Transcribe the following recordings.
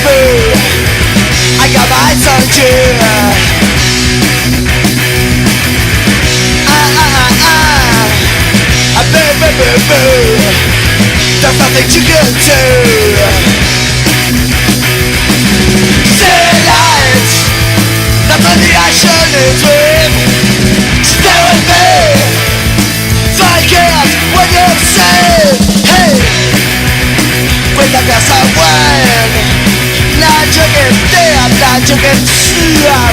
boo. I got my eyes on you. Boo, boo, boo, boo. There's nothing you can do. City lights, that's what the action is with. Stay with me. Forget what you say. Hey, with the best I win. Now you can dip, now you can slow.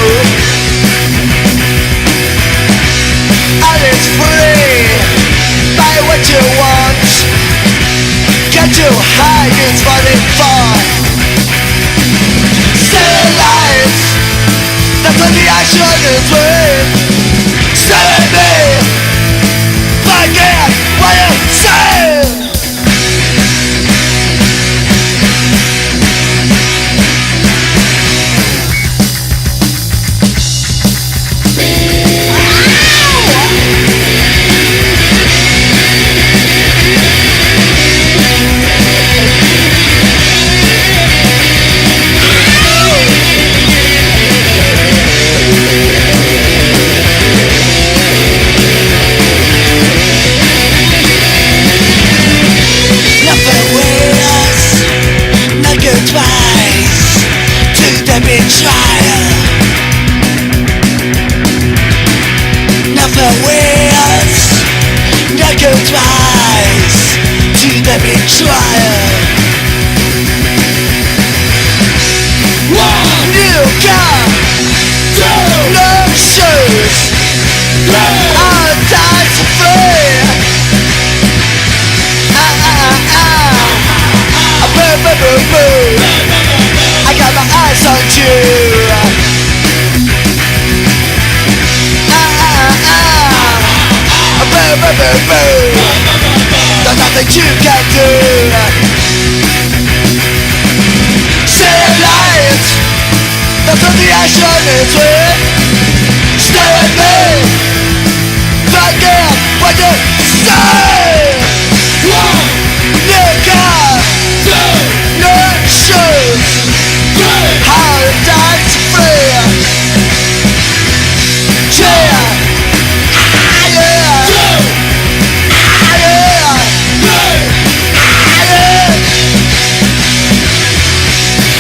All is free. Buy what you want. Get you high, it's running far. City lights, that's what the action is with. Stay with me. Forget what you say. Betrayal. Nothing wins. No goodbyes to the betrayal. One new car, two no shoes, all time for free. Boo, boo, boo, boo. I got my eyes on you. Boo, boo, boo, boo. There's nothing you can do. City lights, that's what the action is with. Stay with me. Forget what you say. One new car, two no shoes. How time's free. Yeah. Yeah.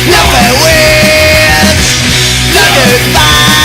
Nothing wins. No goodbye.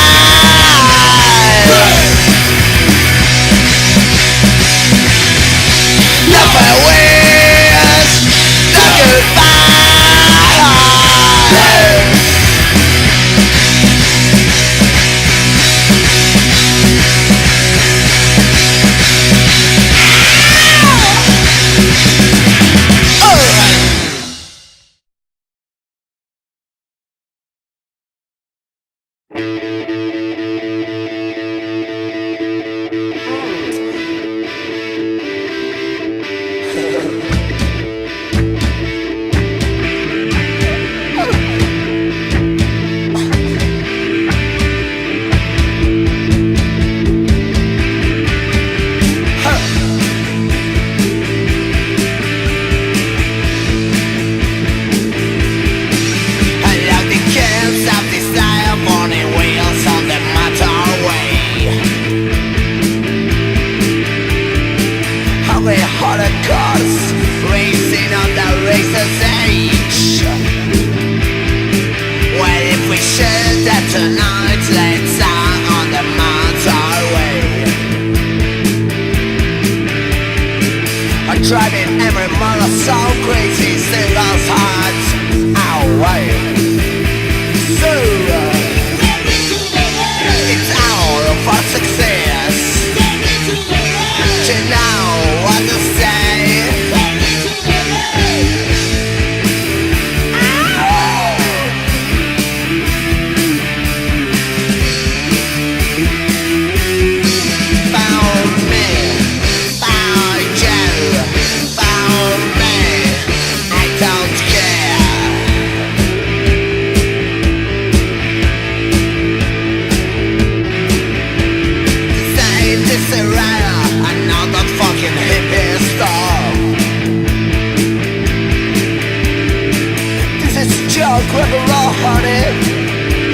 This joke will roll honey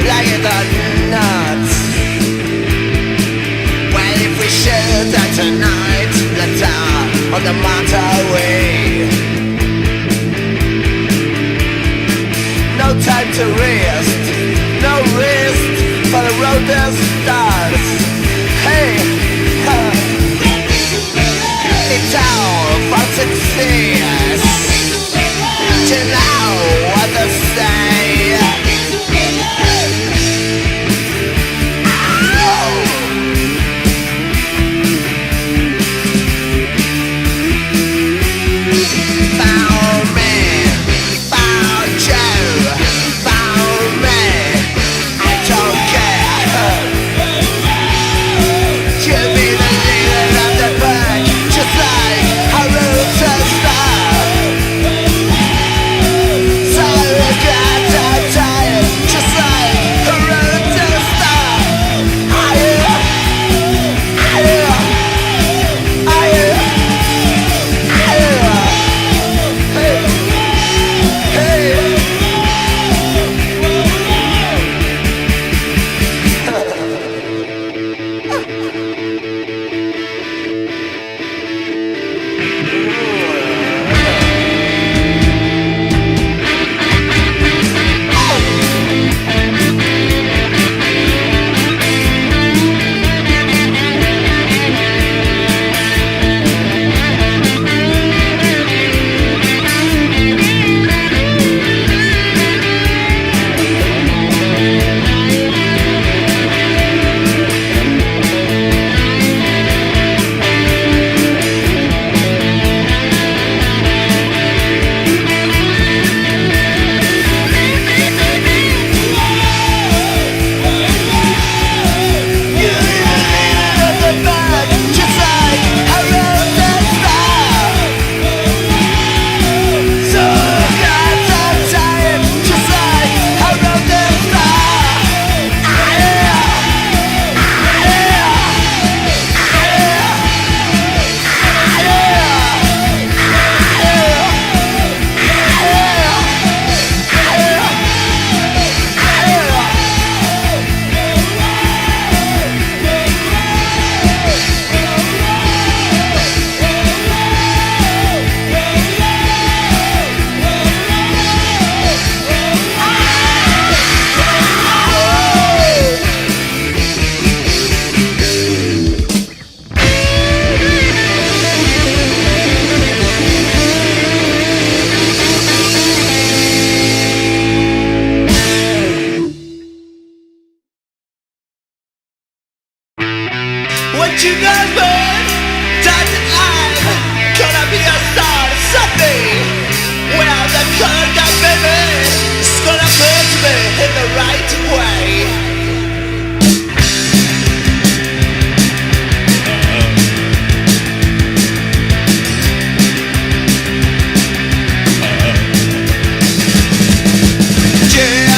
like it or not. Well, if we shoot that tonight, let's on the motorway. No time to rest, no rest for the road that starts. Hey, it's all for success. To know what to say. Found me, found you, found me. I don't care. Give me the leader of the pack, just like a rooster star. So you got tired, just like a rooster star. Are you? What you gonna burn? That I'm gonna be a star someday. Well, the color that baby is gonna put me in the right way. Yeah,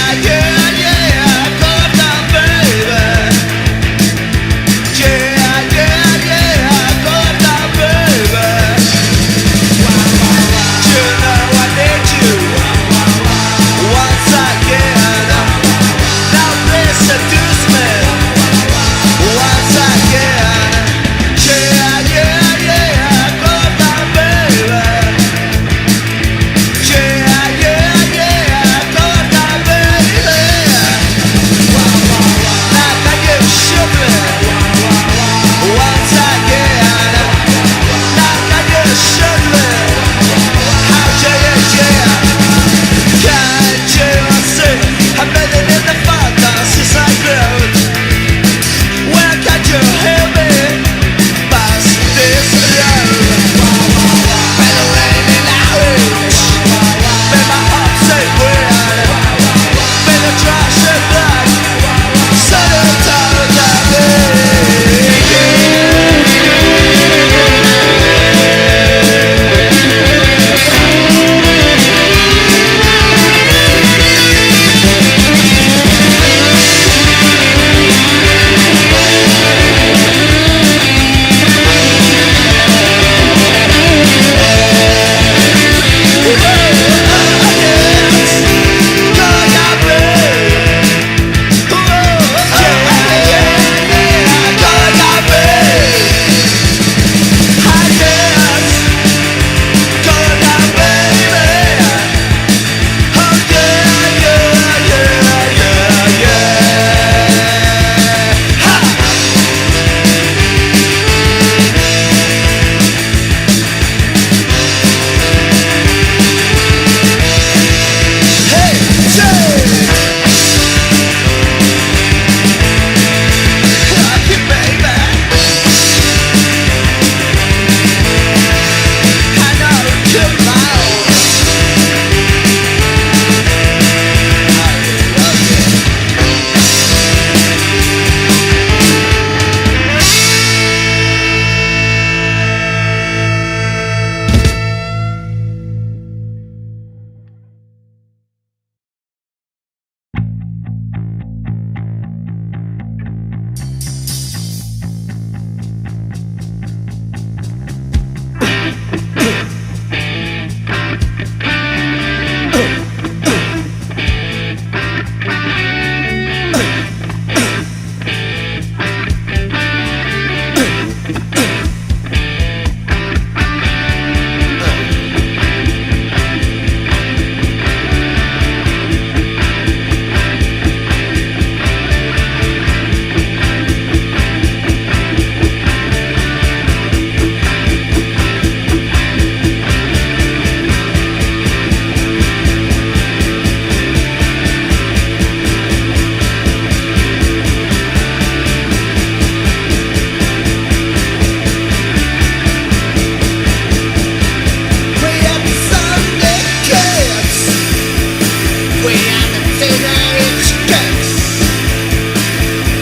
We are the teenage kicks.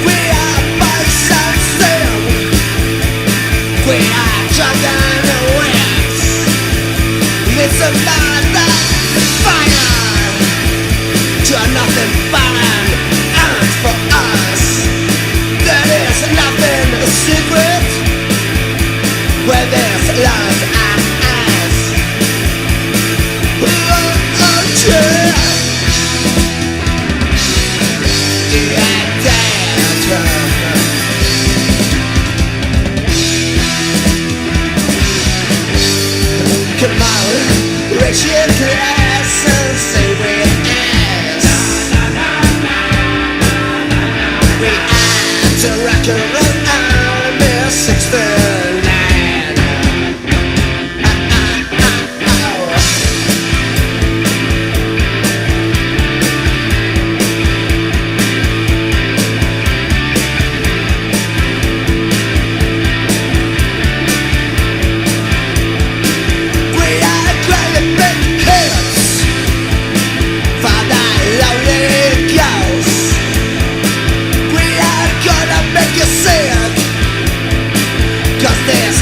We are vice and sin. We are drunken wimps. It's a night that's fire to nothing fine and for us. There is nothing secret where there's love and us. Come on, raise your glass and say with us. We are the rock and roll army 69.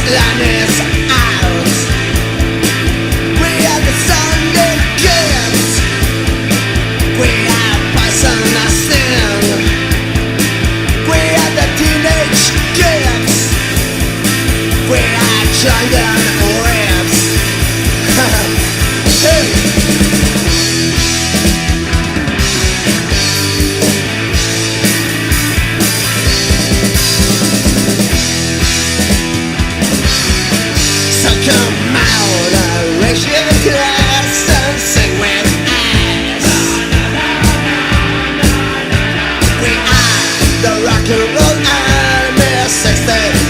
Land is out. We are the Sunday kids. We are poison and sin. We are the teenage kids. We are drunken wimps. Hey. Come out, raise your glass and sing with us. We are the rock and roll army 69.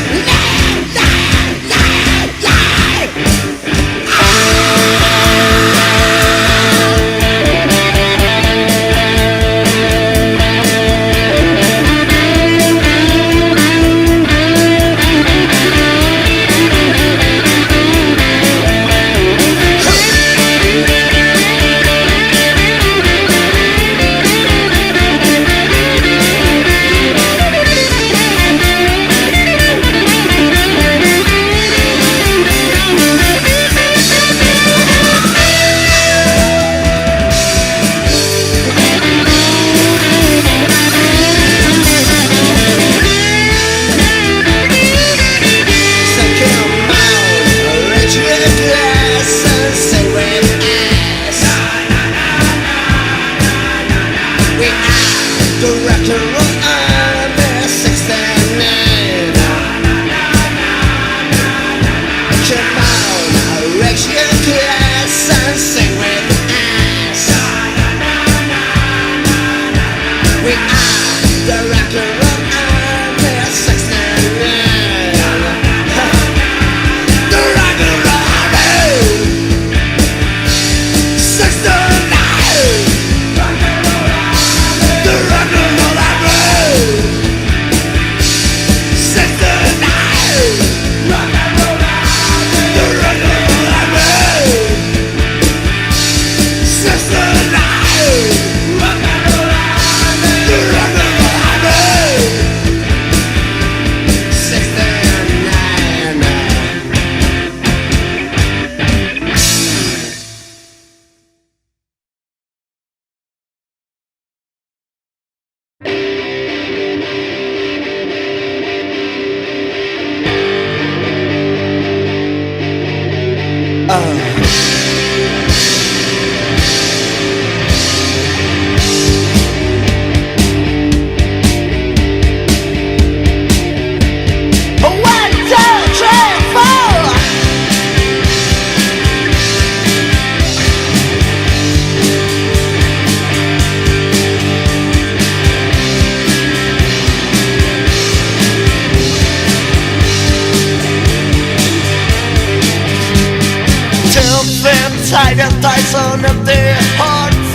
tight and Tyson of their hearts.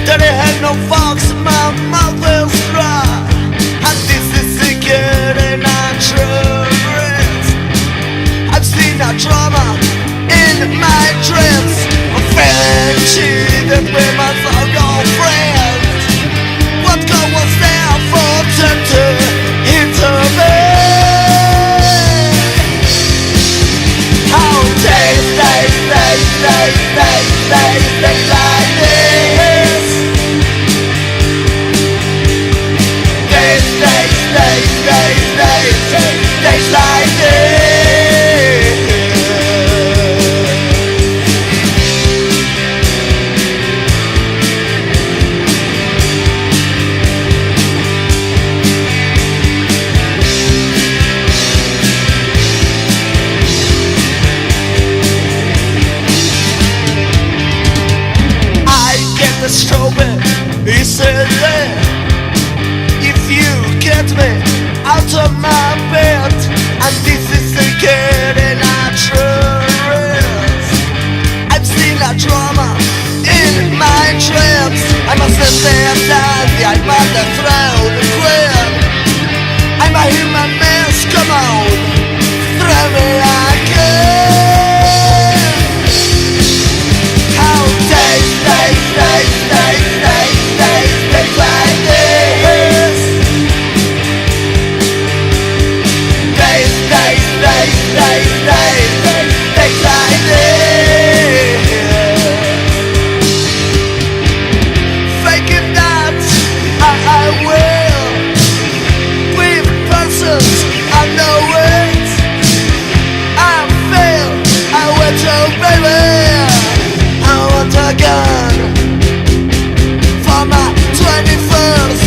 That they had no fox, my mouth is dry. And this is secret and untrue. I've seen a drama in my dreams. I'm feeling cheated with my soul. stupid easily. If you get me out of my bed, and this is the getting truth. I've seen a drama in my dreams. I must understand I'm on the throne queen. I'm a human mess, come on, throw me again. How days like this. Days like this. Faking that I will. With persons I know it. I feel I went to baby. I want a gun for my 21st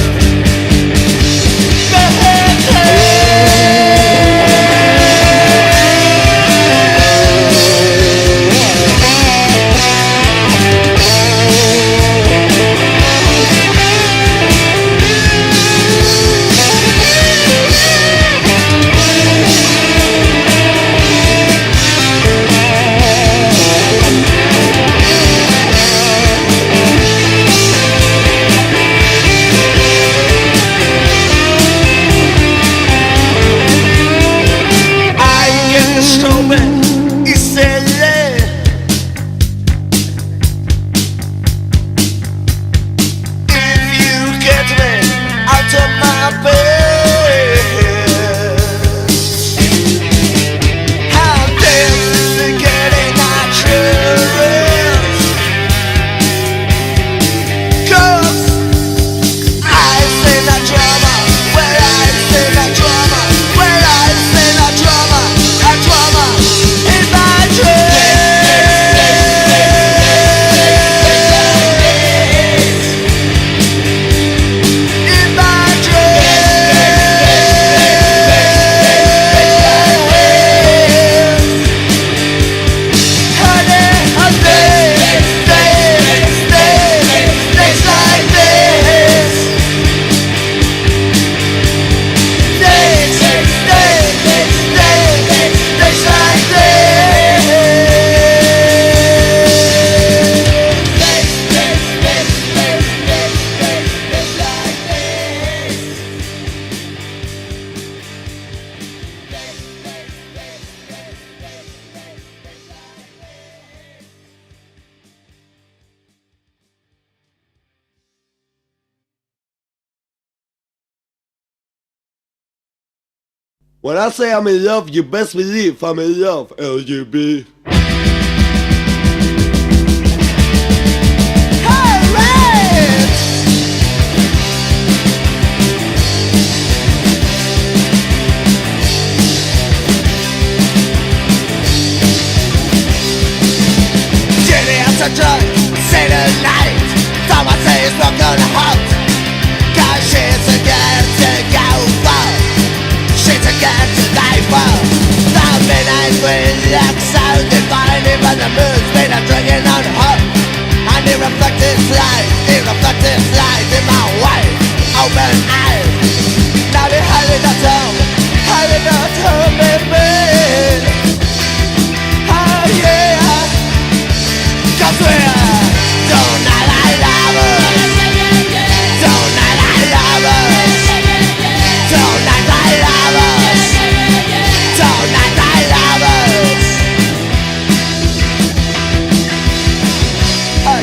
When I say I'm in love, you best believe I'm in love, LGB. Say the night, someone says we're gonna hunt. Cause she's a girl to go for. She's a girl to die for. The midnight wind looks so divine. Even the moon's been a dragging on her. And the reflected light in my white open eyes. Now they're hiding at home in me. Oh yeah. Cause we're tonight I love us. Tonight I love us. Tonight I love us. Tonight I love us.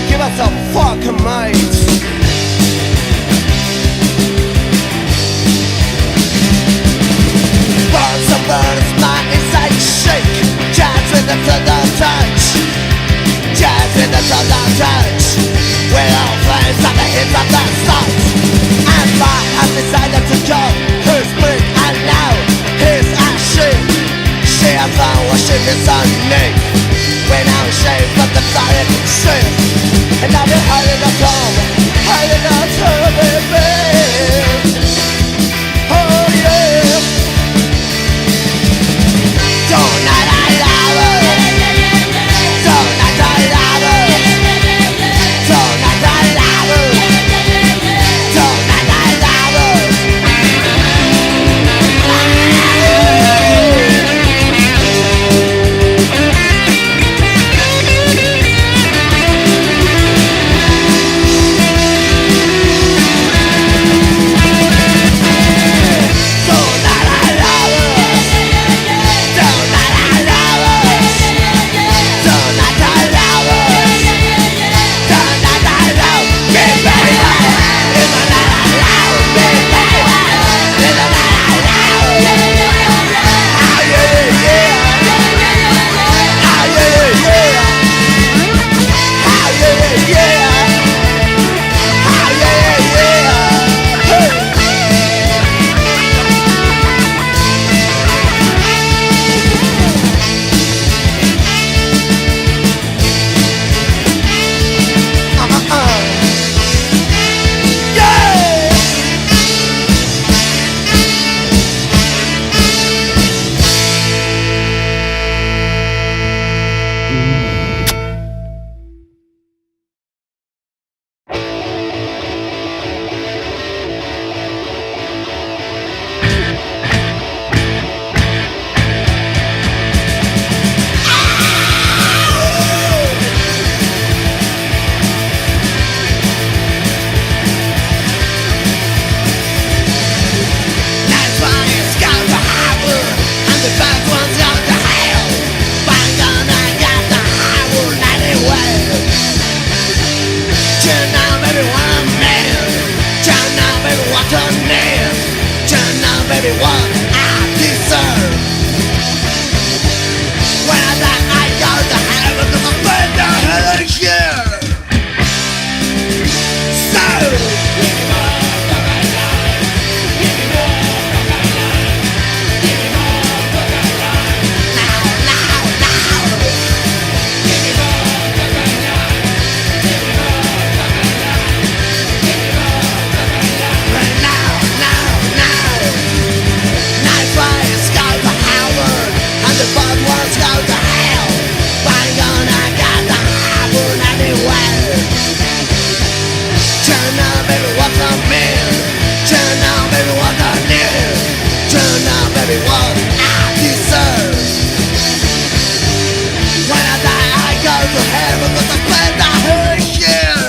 Give us a fucking mic. on, baby, what I mean. Turn on, baby, what I need. Turn on, baby, what I deserve. When I die, I go to heaven, but I spend I hurt here.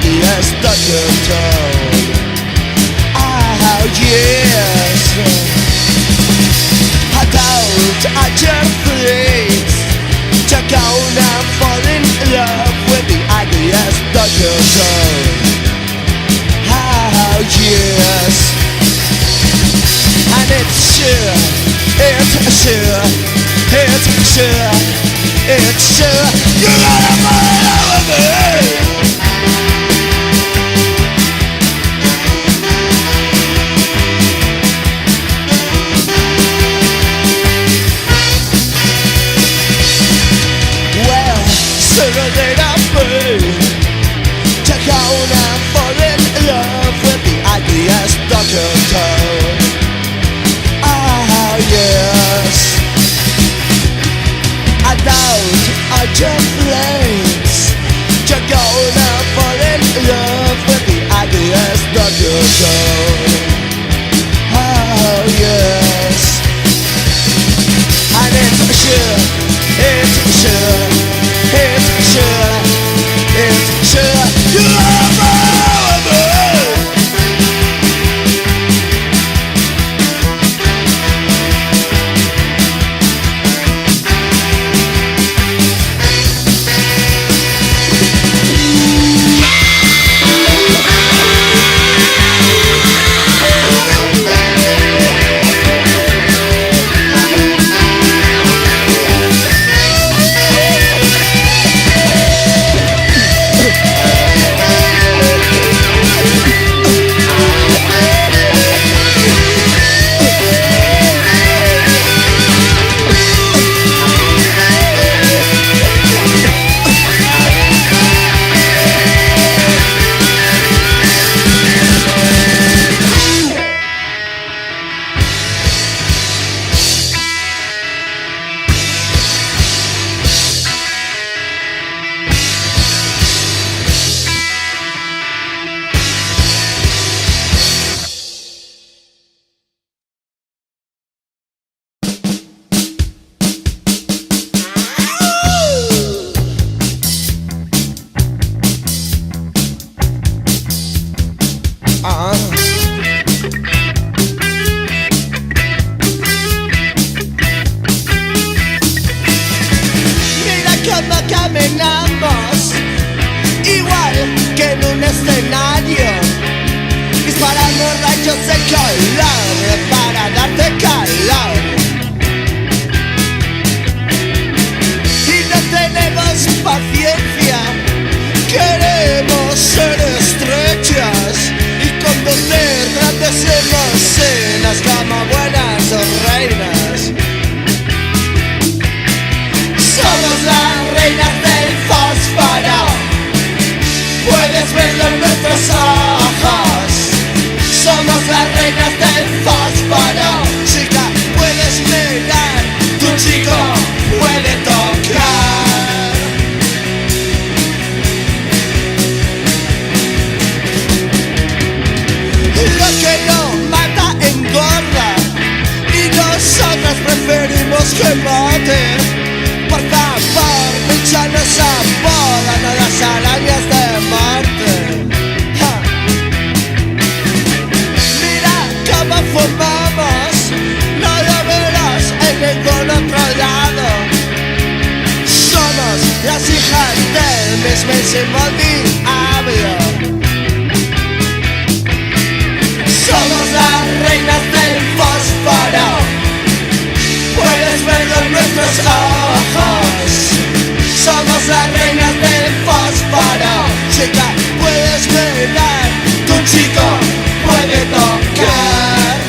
ugliest undertone. Oh yes, I don't please to go and fall in love with the ugliest undertone. Oh yes, and it's sure, you're gonna fall in love with me. Sooner than I pay to go and fall in love with the ugliest undertone. Oh yes, I doubt I just place to go and fall in love with the ugliest undertone. Oh yes, and it's sure, you love me. Mira cómo caminamos, igual que en un escenario, disparando rayos de color para darte calor. Y no tenemos paciencia, queremos ser estrechas y conducir grandes limusinas como buenas reinas. Somos las reinas del fósforo, puedes verlo en nuestros ojos. Somos las reinas del fósforo, chica, puedes mirar, tu chico puede tocar. Lo que no mata engorda, y nosotras preferimos que mate. Por favor, ya no se apodan a las arañas de Marte. Ja. Mira cómo fumamos, no lo verás en ningún otro lado. Somos las hijas del mismísimo diablo. Somos las reinas del fósforo, puedes verlo en nuestros ojos. Somos las reinas del fósforo, chica, puedes mirar, tu chico puede tocar.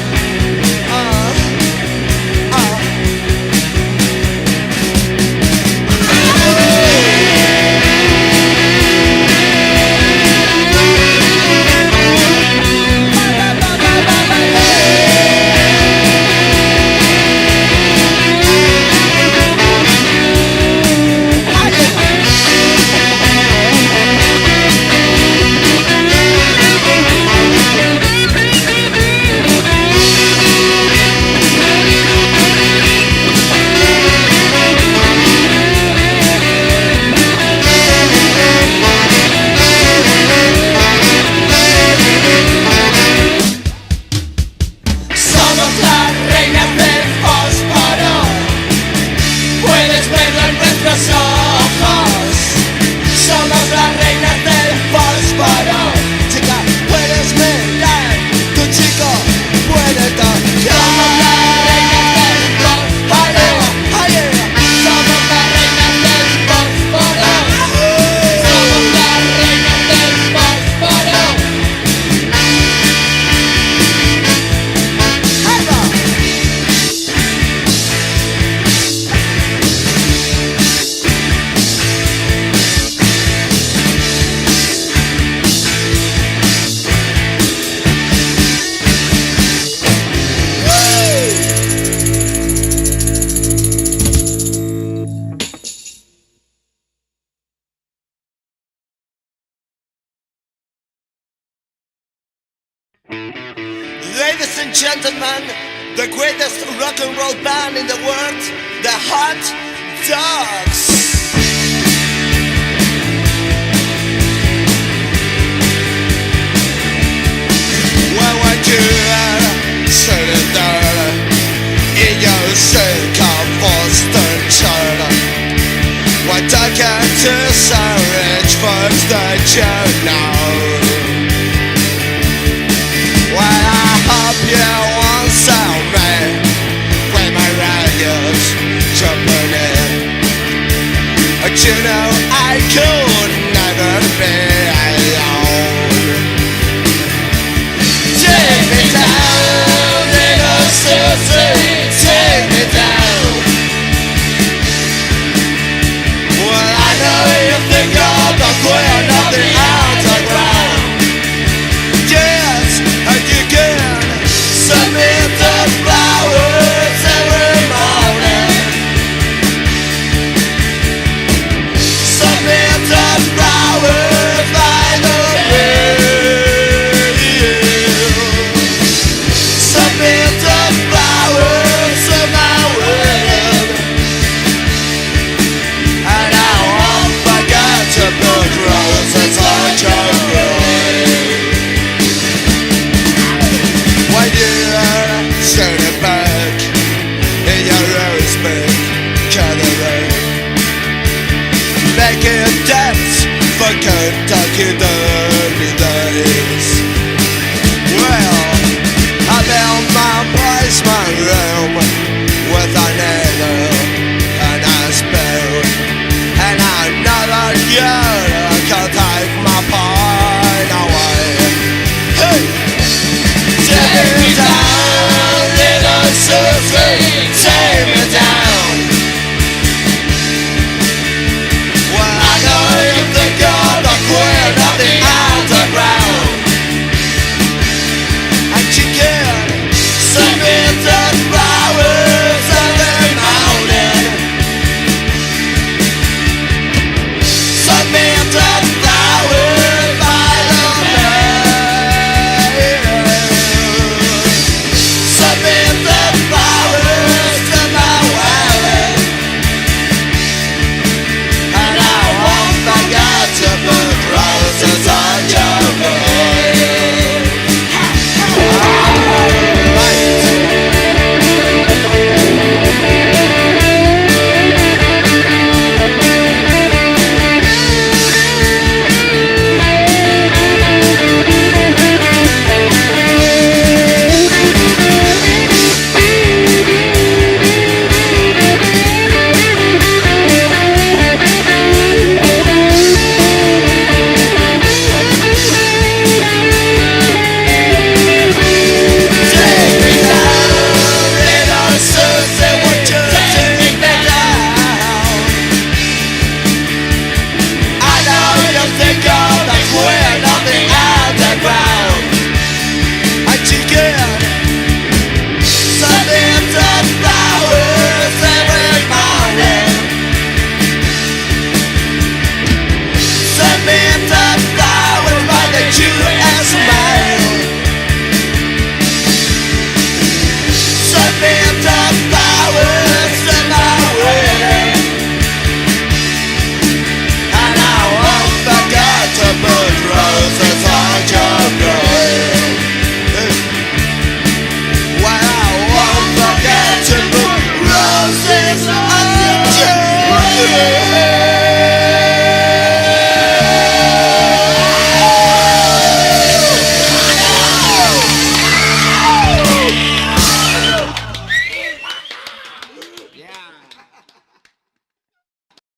gentlemen, the greatest rock and roll band in the world, the Hot Dogs. When would you sitting there in your silk of Boston shirt? What I get to so rich folks that you know. Well, I hope you won't sell me with my raggers jumping in. But you know I could never be alone. Take me down, little Susie, take me down. Well, I know you think you're the queen of the underground. Yes, and you can send me the flowers every morning. Send me the flowers by the radio. Send me the flowers of my wedding. And I won't forget to put roses on your grave. When you're sitting back in your rose pink gathering, making debts for Kentucky dirty days. Well, I built my place, my room